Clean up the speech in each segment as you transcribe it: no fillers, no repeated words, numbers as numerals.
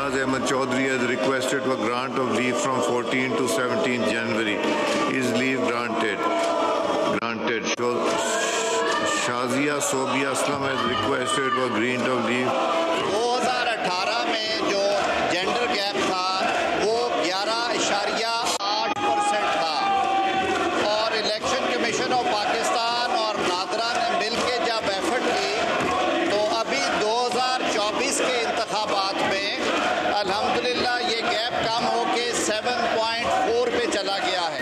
Shahbaz Ahmed Chaudhary has requested for grant of leave from 14 to 17 January. Is leave granted? Granted. Shazia Sobia Aslam has requested for grant of leave. 2018 में जो gender gap था वो 11.8% था और election commission of Pakistan और नादरा ने मिलकर जब एफर्ट की तो अभी 2024 के इंतखाबात में अल्हम्दुलिल्लाह ये गैप कम होके 7.4 पे चला गया है।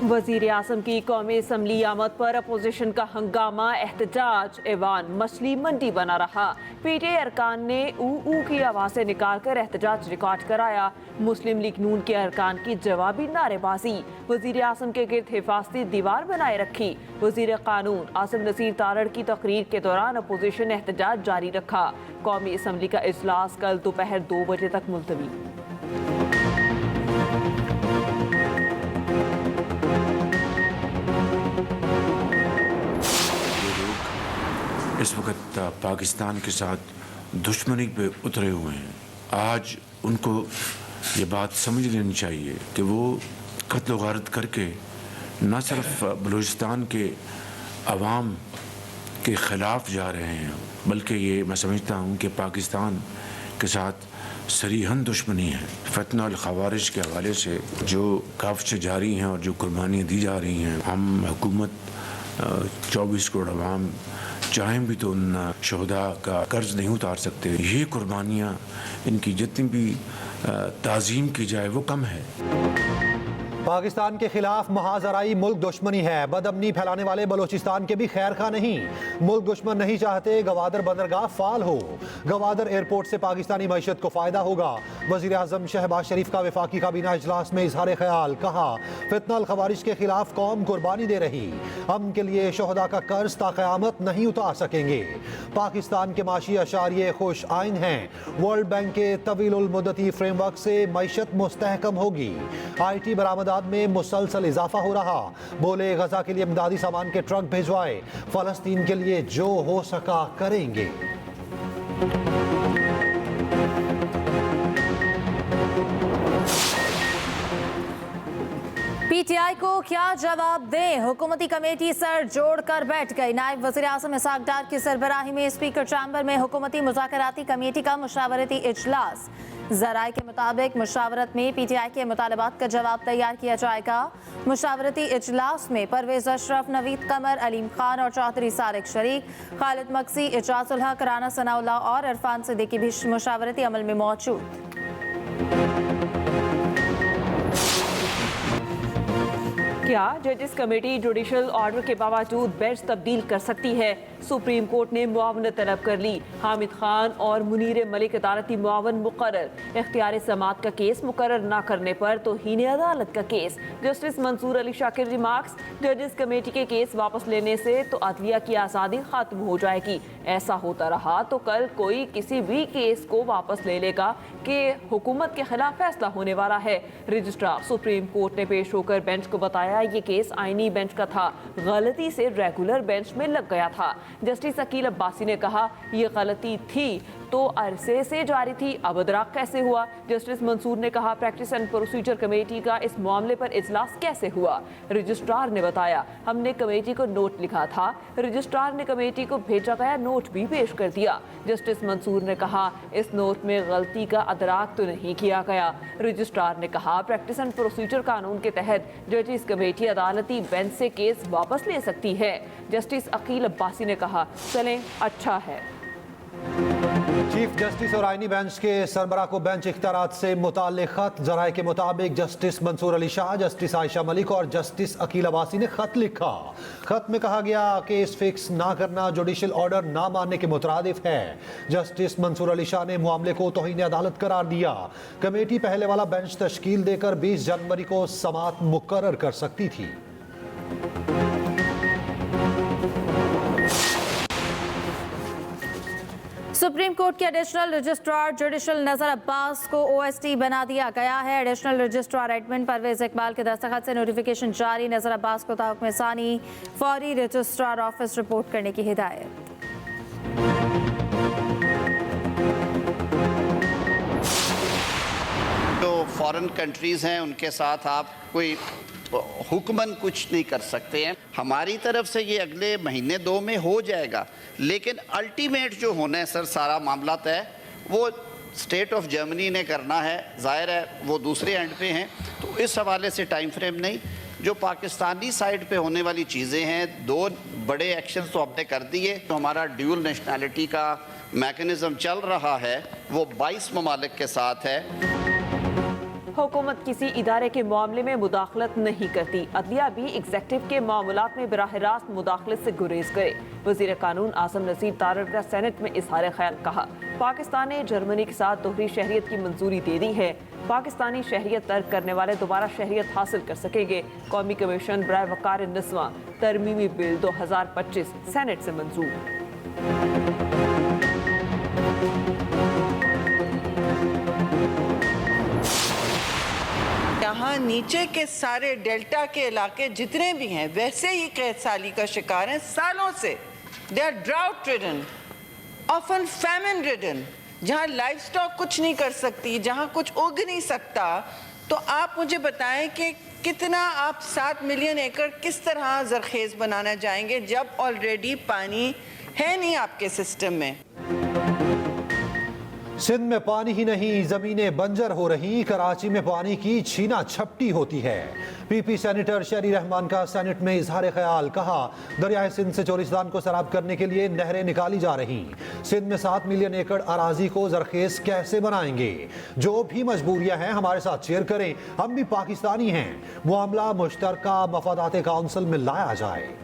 वज़ीर आज़म की कौमी असम्बली आमद पर अपोजिशन का हंगामा, एहतजाज, ऐवान मछली मंडी बना रहा। पीटीआई अरकान ने ऊ की आवाज़ें निकालकर एहतजाज रिकॉर्ड कराया। मुस्लिम लीग नून के अरकान की जवाबी नारेबाजी। वज़ीर आज़म के गिर्द हिफाजती दीवार बनाए रखी। वज़ीर कानून आसिम नसीर तारड़ की तकरीर के दौरान अपोजिशन ने एहतजाज जारी रखा। कौमी असम्बली का इजलास कल दोपहर 2 बजे तक मुलतवी। इस वक्त पाकिस्तान के साथ दुश्मनी पे उतरे हुए हैं। आज उनको ये बात समझ लेनी चाहिए कि वो कत्ल व गारत करके न सिर्फ बलूचिस्तान के अवाम के ख़िलाफ़ जा रहे हैं, बल्कि ये मैं समझता हूँ कि पाकिस्तान के साथ सरीहन दुश्मनी है। फ़ितना अल ख़वारिज के हवाले से जो काफ़िशें जारी हैं और जो कुर्बानियाँ दी जा रही हैं, हम हुकूमत 24 करोड़ अवाम चाहें भी तो उन शहदा का कर्ज नहीं उतार सकते। ये कुर्बानियाँ, इनकी जितनी भी ताज़ीम की जाए वो कम है। पाकिस्तान के खिलाफ महाजराई मुल्क दुश्मनी है। बदअमनी फैलाने वाले बलोचिस्तान के भी खैर खा नहीं। मुल्क दुश्मन नहीं चाहते गवादर बंदरगाह फाल हो। गवादर एयरपोर्ट से पाकिस्तानी मईशत को फायदा होगा। वज़ीर आज़म शहबाज शरीफ का वफाकी काबीना इजलास में इजहार ख्याल, कहा फितना अल ख़वारिज के खिलाफ कौम कुर्बानी दे रही। अमन के लिए शहदा का कर्ज ता क़यामत नहीं उतार सकेंगे। पाकिस्तान के माशी अशारिये खुश आइन हैं। वर्ल्ड बैंक के तवील मुद्दती फ्रेमवर्क से मईशत मुस्तहकम होगी। IT बरामदात में मुसलसल इजाफा हो रहा। बोले गजा के लिए इमदादी सामान के ट्रक भिजवाए। फलस्तीन के लिए जो हो सका करेंगे। पीटीआई को क्या जवाब दें? हुकूमती कमेटी सर जोड़कर बैठ गई। नायब वज़ीर आज़म इसहाक डार की सरबराही में स्पीकर चैम्बर में हुकूमती मुज़ाकराती कमेटी का मुशावरती इजलास। ज़राए के मुताबिक मुशावरत में पीटीआई के मुतालबात का जवाब तैयार किया जाएगा। मुशावरती इजलास में परवेज़ अशरफ, नवीद कमर, अलीम खान और चौधरी सारिक शरीक, खालिद मक्सी, इजाज़ उल हक, राना सनाउल्लाह और इरफान सिद्दीकी भी मुशावरती अमल में मौजूद। क्या जजेस कमेटी जुडिशल ऑर्डर के बावजूद बेंच तब्दील कर सकती है? सुप्रीम कोर्ट ने मुआवनत तलब कर ली। हामिद खान और मुनीर मलिक अदालती मुआवन मुकर्रर। इख्तियार समात का केस मुकर्रर न करने पर तौहीन अदालत का case. Justice Mansoor Ali Shakir remarks, जजेस कमेटी के केस वापस लेने से तो अदलिया की आज़ादी खत्म हो जाएगी। ऐसा होता रहा तो कल कोई किसी भी केस को वापस ले लेगा कि हुकूमत के खिलाफ फैसला होने वाला है। रजिस्ट्रार सुप्रीम कोर्ट ने पेश होकर बेंच को बताया ये केस आईनी बेंच का था, गलती से रेगुलर बेंच में लग गया था। जस्टिस अकील अब्बासी ने कहा ये गलती थी तो अरसे से जारी थी, अब अदराक कैसे हुआ? जस्टिस मंसूर ने कहा प्रैक्टिस एंड प्रोसीजर कमेटी का इस मामले पर इजलास कैसे हुआ? रजिस्ट्रार ने बताया हमने कमेटी को नोट लिखा था, रजिस्ट्रार ने कमेटी को भेजा गया नोट भी पेश कर दिया। जस्टिस मंसूर ने कहा इस नोट में गलती का अदराक तो नहीं किया गया। रजिस्ट्रार ने कहा प्रैक्टिस एंड प्रोसीजर कानून के तहत जजेस कमेटी अदालती बेंच से केस वापस ले सकती है। जस्टिस अकील अब्बासी ने कहा चलें अच्छा है। चीफ जस्टिस और आईनी बेंच के सरबरा को बेंच इख्तियारात से मुताल्लिक खत। जराए के मुताबिक जस्टिस मंसूर अली शाह, जस्टिस आयशा मलिक और जस्टिस अकील अब्बासी ने खत लिखा। खत में कहा गया केस फिक्स ना करना जुडिशल ऑर्डर ना मानने के मुतरादिफ है। जस्टिस मंसूर अली शाह ने मामले को तौहीन अदालत करार दिया। कमेटी पहले वाला बेंच तश्कील देकर 20 जनवरी को समात मुकर्रर कर सकती थी। सुप्रीम कोर्ट के additional registrar judicial Nazar Abbas को OST बना दिया गया है। Additional registrar admin Parvez Iqbal के दस्तखत से नोटिफिकेशन जारी। नजर अब्बास को ताहुक्म सानी फौरी रजिस्ट्रार ऑफिस रिपोर्ट करने की हिदायत। फॉरेन कंट्रीज़ हैं उनके साथ आप कोई हुक्मन कुछ नहीं कर सकते हैं। हमारी तरफ से ये अगले महीने 2 में हो जाएगा, लेकिन अल्टीमेट जो होना है सर सारा मामला तय वो स्टेट ऑफ जर्मनी ने करना है। जाहिर है वो दूसरे एंड पे हैं, तो इस हवाले से टाइम फ्रेम नहीं। जो पाकिस्तानी साइड पे होने वाली चीज़ें हैं, 2 बड़े एक्शंस तो हमने कर दिए। तो हमारा ड्यूल नेशनैलिटी का मैकेनिज़्म चल रहा है वो 22 ममालिक के साथ है। हुकूमत किसी इदारे के मामले में मुदाखलत नहीं करती। अदलिया भी एग्जेक्टिव के मामलात में बराह रास्त मुदाखलत से गुरेज करे। वज़ीर कानून आसम नसीर तारड़ का सेनेट में इजहार ख्याल कहा। पाकिस्तान ने जर्मनी के साथ दोहरी शहरियत की मंजूरी दे दी है। पाकिस्तानी शहरियत तर्क करने वाले दोबारा शहरियत हासिल कर सकेंगे। कौमी कमीशन बराए वकार निस्वां तरमीमी बिल 2025 सेनेट से मंजूर। यहाँ नीचे के सारे डेल्टा के इलाके जितने भी हैं वैसे ही कैद साली का शिकार हैं सालों से। They are drought ridden, often famine ridden, जहाँ लाइफ स्टॉक कुछ नहीं कर सकती, जहाँ कुछ उग नहीं सकता। तो आप मुझे बताएं कि कितना आप 7 मिलियन एकड़ किस तरह जरखेज बनाना चाहेंगे जब ऑलरेडी पानी है नहीं आपके सिस्टम में। सिंध में पानी ही नहीं, जमीनें बंजर हो रही। कराची में पानी की छीना झपटी होती है। पीपी सेनेटर शरी रहमान का सेनेट में इजहार ख्याल। कहा दरियाए सिंध से चोलिस्तान को सैराब करने के लिए नहरें निकाली जा रही। सिंध में 7 मिलियन एकड़ अराजी को जरखेज कैसे बनाएंगे? जो भी मजबूरियां हैं हमारे साथ शेयर करें, हम भी पाकिस्तानी हैं। मामला मुश्तरका मफादात काउंसिल में लाया जाए।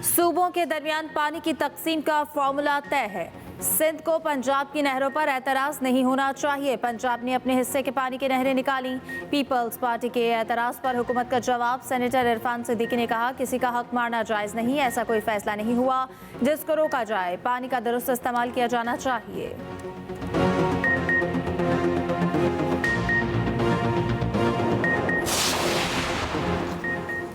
सूबों के दरमियान पानी की तकसीम का फॉर्मूला तय है। सिंध को पंजाब की नहरों पर एतराज नहीं होना चाहिए। पंजाब ने अपने हिस्से के पानी की नहरें निकाली। पीपल्स पार्टी के एतराज पर हुकूमत का जवाब। सेनेटर इरफान सिद्दीकी ने कहा किसी का हक मारना जायज़ नहीं, ऐसा कोई फैसला नहीं हुआ जिसको रोका जाए। पानी का दुरुस्त इस्तेमाल किया जाना चाहिए।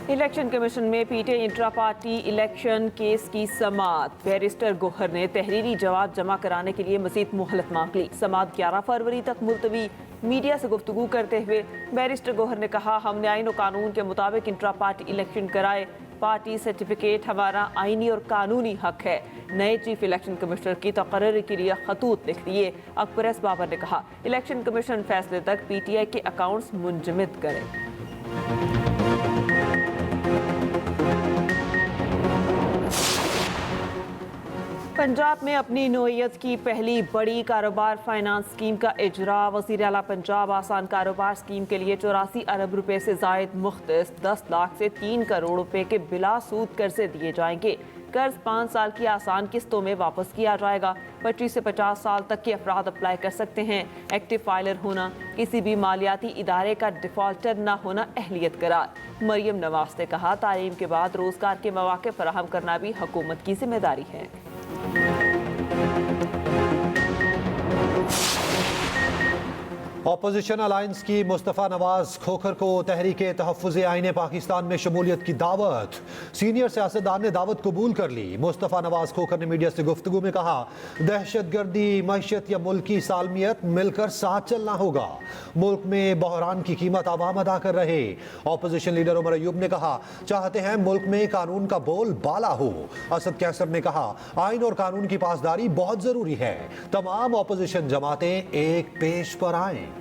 इलेक्शन कमीशन में पीटे इंट्रा पार्टी इलेक्शन केस की समाअत। बैरिस्टर गोहर ने तहरीरी जवाब जमा कराने के लिए मजीद मोहलत मांग ली। समाअत 11 फरवरी तक मुलतवी। मीडिया से गुफ्तगू करते हुए बैरिस्टर गोहर ने कहा हमने आईन और कानून के मुताबिक इंट्रा पार्टी इलेक्शन कराए। पार्टी सर्टिफिकेट हमारा आईनी और कानूनी हक है। नए चीफ इलेक्शन कमिश्नर की तकर्री के लिए खतूत लिख दिए। अकबर एस बाबर ने कहा इलेक्शन कमीशन फैसले तक PTI के अकाउंट्स मुंजमद करे। पंजाब में अपनी नौइयत की पहली बड़ी कारोबार फाइनेंस स्कीम का इजरा। वज़ीर आला पंजाब आसान कारोबार स्कीम के लिए 84 अरब रुपए से जायद मुख्तस 10 लाख से 3 करोड़ रुपए के बिला सूद कर्जे दिए जाएंगे। कर्ज 5 साल की आसान किस्तों में वापस किया जाएगा। 25 से 50 साल तक के अफराद अप्लाई कर सकते हैं। एक्टिव फाइलर होना, किसी भी मालियाती इदारे का डिफॉल्टर न होना अहलियत करार। मरियम नवाज ने कहा तालीम के बाद रोजगार के मौके फराहम करना भी हुकूमत की जिम्मेदारी है। ऑपोजिशन अलायंस की मुस्तफ़ा नवाज खोखर को तहरीके तहफ़्फ़ुज़ आईन पाकिस्तान में शमूलियत की दावत। सीनियर सियासतदान ने दावत कबूल कर ली। मुस्तफ़ा नवाज खोखर ने मीडिया से गुफ्तगू में कहा दहशतगर्दी, मईशत या मुल्क की सालमियत मिलकर साथ चलना होगा। मुल्क में बहरान की कीमत आवाम अदा कर रहे। ऑपोजिशन लीडर उमर अयूब ने कहा चाहते हैं मुल्क में कानून का बोल बाला हो। असद कैसर ने कहा आइन और कानून की पासदारी बहुत जरूरी है। तमाम ऑपोजिशन जमातें एक पेश पर आएं।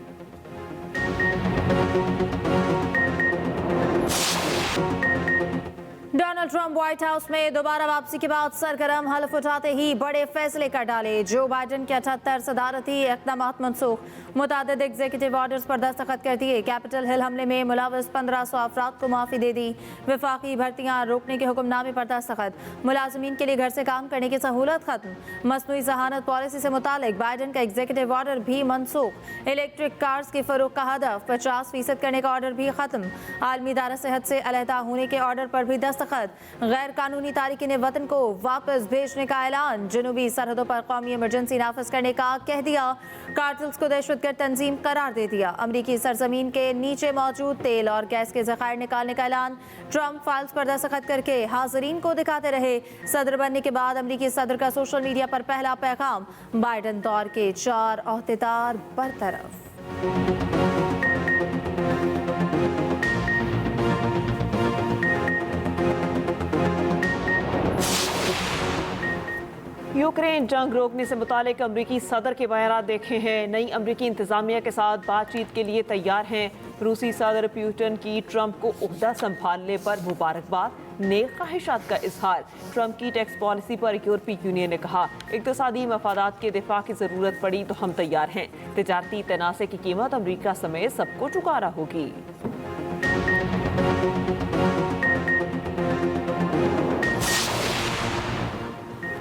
डोनाल्ड ट्रंप व्हाइट हाउस में दोबारा वापसी के बाद सरगर्म। हल्फ उठाते ही बड़े फैसले कर डाले। जो बाइडेन के 78 सदारती इक़दाम मनसूख। मुतादिद एग्जीक्यूटिव ऑर्डर्स पर दस्तखत कर दिए। कैपिटल हिल हमले में मुलविस 1500 अफराद को माफ़ी दे दी। वफाकी भर्तियाँ रोकने के हुक्मनामे पर दस्तखत। मुलाजमीन के लिए घर से काम करने की सहूलत खत्म। मसनूई जहानत पॉलिसी से मुतालिक बाइडेन का एग्जीक्यूटिव ऑर्डर भी मनसूख। इलेक्ट्रिक कार्स के फरोख का हदफ 50% करने का ऑर्डर भी खत्म। आलमी इदारा सेहत से अलहदा होने के ऑर्डर पर भी दस्तखत। गैर कानूनी तारिकीन वतन को वापस भेजने का ऐलान। जनूबी सरहदों पर कौमी इमरजेंसी नाफिज करने का कह दिया। कार्टल्स को दहशतगर्द तंजीम करार दे दिया। अमरीकी सरजमीन के नीचे मौजूद तेल और गैस के ज़खायर निकालने का ऐलान। ट्रंप फाइल्स पर दस्तखत करके हाज़रीन को दिखाते रहे। सदर बनने के बाद अमरीकी सदर का सोशल मीडिया पर पहला पैगाम। बाइडन दौर के 4 ओहदेदार बरतरफ। यूक्रेन जंग रोकने से मुतालिक अमरीकी सदर के बयान देखे हैं। नई अमरीकी इंतजामिया के साथ बातचीत के लिए तैयार हैं। रूसी सदर पुतिन की ट्रंप को ओहदा संभालने पर मुबारकबाद, नेक ख्वाहिशात का इजहार। ट्रंप की टैक्स पॉलिसी पर यूरोपीय यूनियन ने कहा, इक्तसादी मफादात के दिफा की ज़रूरत पड़ी तो हम तैयार हैं। तिजारती तनाज़े की कीमत अमरीका समेत सबको चुकाना होगी।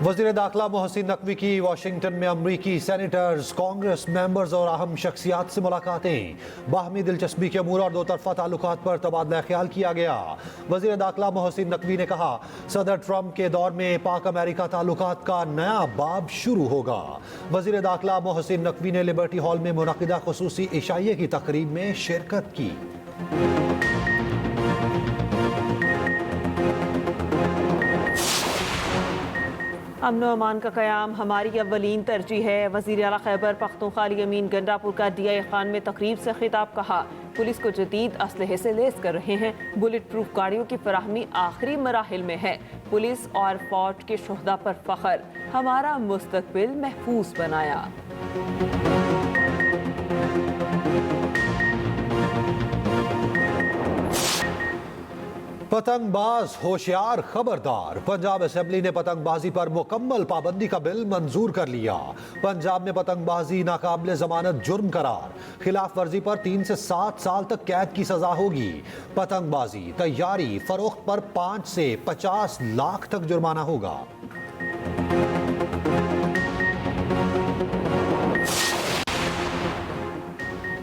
वज़ीर दाखिला मोहसिन नकवी की वाशिंगटन में अमरीकी सेनेटर्स, कांग्रेस मेंबर्स और अहम शख्सियात से मुलाकातें। बाहमी दिलचस्पी के अमूर और दो तरफा ताल्लुकात पर तबादला ख्याल किया गया। वज़ीर दाखिला मोहसिन नकवी ने कहा, सदर ट्रंप के दौर में पाक अमेरिका ताल्लुकात का नया बाब शुरू होगा। वज़ीर दाखिला मोहसिन नकवी ने लिबर्टी हॉल में मुनक़िदा ख़ुसूसी इशाइये की तकरीब में शिरकत की। अमन अमान का क़याम हमारी अव्वलीन तरजीह है। वज़ीर आला खैबर पख्तूनख्वा अली अमीन गंडापुर का DI खान में तकरीब से खिताब। कहा, पुलिस को जदीद असलहे से लैस कर रहे हैं। बुलेट प्रूफ गाड़ियों की फराहमी आखिरी मराहिल में है। पुलिस और फौज के शुहदा पर फख्र, हमारा मुस्तकबिल महफूज बनाया। पतंगबाज होशियार खबरदार। पंजाब असेंबली ने पतंगबाजी पर मुकम्मल पाबंदी का बिल मंजूर कर लिया। पंजाब में पतंगबाजी नाकाबिले जमानत जुर्म करार। खिलाफ वर्जी पर 3 से 7 साल तक कैद की सजा होगी। पतंगबाजी, तैयारी, फरोख्त पर 5 से 50 लाख तक जुर्माना होगा।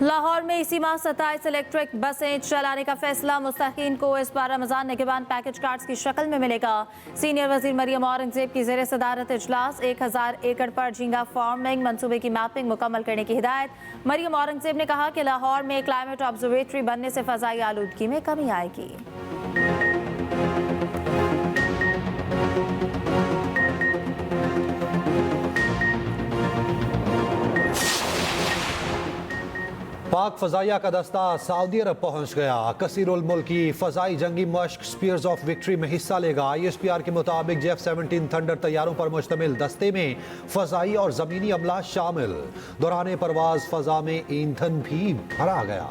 लाहौर में इसी माह 27 इलेक्ट्रिक बसें चलाने का फैसला। मुस्तहीकीन को इस बार रमजान निगहबान पैकेज कार्ड्स की शक्ल में मिलेगा। सीनियर वजीर मरियम औरंगजेब की ज़ेर सदारत इजलास। 1000 एकड़ पर झींगा फार्मिंग मंसूबे की मैपिंग मुकम्मल करने की हिदायत। मरियम औरंगजेब ने कहा कि लाहौर में क्लाइमेट ऑब्जर्वेटरी बनने से फ़ज़ाई आलूदगी में कमी आएगी। पाक फजाइया का दस्ता सऊदी अरब पहुंच गया। कसीरुल मुल्की फजाई जंगी मश्क स्पीयर्स ऑफ विक्ट्री में हिस्सा लेगा। ISPR के मुताबिक F-17 थंडर तैयारों पर मुश्तमिल दस्ते में फजाई और जमीनी अमला शामिल। दौरान परवाज फजा में ईंधन भी भरा गया।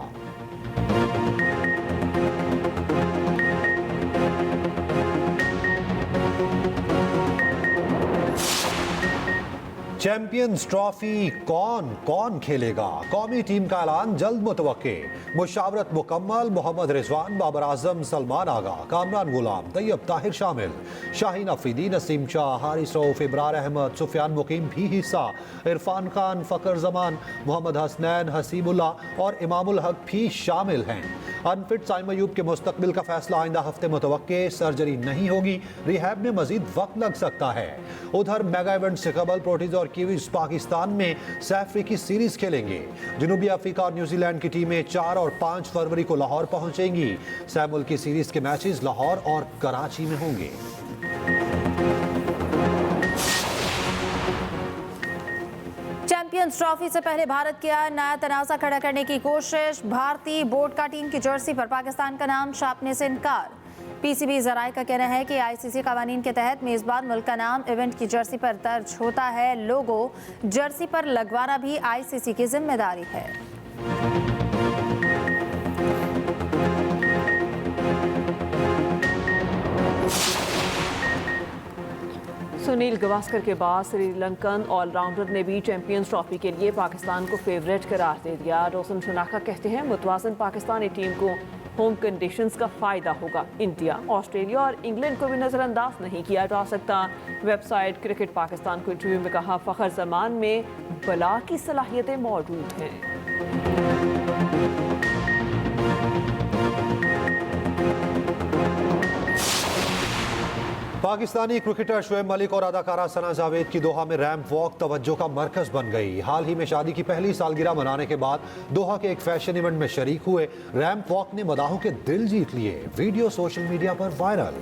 चैंपियंस ट्रॉफी कौन कौन खेलेगा? कौमी टीम का ऐलान जल्द मुतवक्के। मुशावरत मुकम्मल। मोहम्मद रिजवान, बाबर आजम, सलमान आगा, कामरान गुलाम, तैयब ताहिर शामिल। शाहीन अफरीदी, नसीम शाह, हारिस रऊफ, इब्रार अहमद, सुफियान मुकीम भी हिस्सा। इरफान खान, फ़खर जमान, मोहम्मद हसनैन, हसीबुल्ला और इमामुल हक भी शामिल हैं। अनफिट साइम अयूब के मुस्तकबिल का फैसला आइंदा हफ्ते मुतवक्के। सर्जरी नहीं होगी, रिहैब में मजीद वक्त लग सकता है। उधर मेगा इवेंट से कबल प्रोटीज और कीवीज पाकिस्तान में सैफरी की सीरीज खेलेंगे। जनूबी अफ्रीका और न्यूजीलैंड की टीमें 4 और 5 फरवरी को लाहौर पहुंचेंगी। सैमुल की सीरीज के मैचेस लाहौर और कराची में होंगे। चैंपियंस ट्रॉफी से पहले भारत किया नया तनाज़ा खड़ा करने की कोशिश। भारतीय बोर्ड का टीम की जर्सी पर पाकिस्तान का नाम छापने से इनकार। PCB ज़राए का कहना है कि ICC कवानीन के तहत मेज़बान मुल्क का नाम इवेंट की जर्सी पर दर्ज होता है। लोगो जर्सी पर लगवाना भी ICC की जिम्मेदारी है। सुनील गावस्कर के बाद श्रीलंकन ऑलराउंडर ने भी चैंपियंस ट्रॉफी के लिए पाकिस्तान को फेवरेट करार दे दिया। रोशन शुनाका कहते हैं, मुतवाज़िन पाकिस्तानी टीम को होम कंडीशंस का फ़ायदा होगा। इंडिया, ऑस्ट्रेलिया और इंग्लैंड को भी नज़रअंदाज नहीं किया जा सकता। वेबसाइट क्रिकेट पाकिस्तान को इंटरव्यू में कहा, फ़खर जमान में बला की सलाहियतें मौजूद हैं। पाकिस्तानी क्रिकेटर शुएब मलिक और अदाकारा सना जावेद की दोहा में रैंप वॉक तवज्जो का मरकज बन गई। हाल ही में शादी की पहली सालगिरह मनाने के बाद दोहा के एक फैशन इवेंट में शरीक हुए रैंप वॉक ने मदाहों के दिल जीत लिए। वीडियो सोशल मीडिया पर वायरल।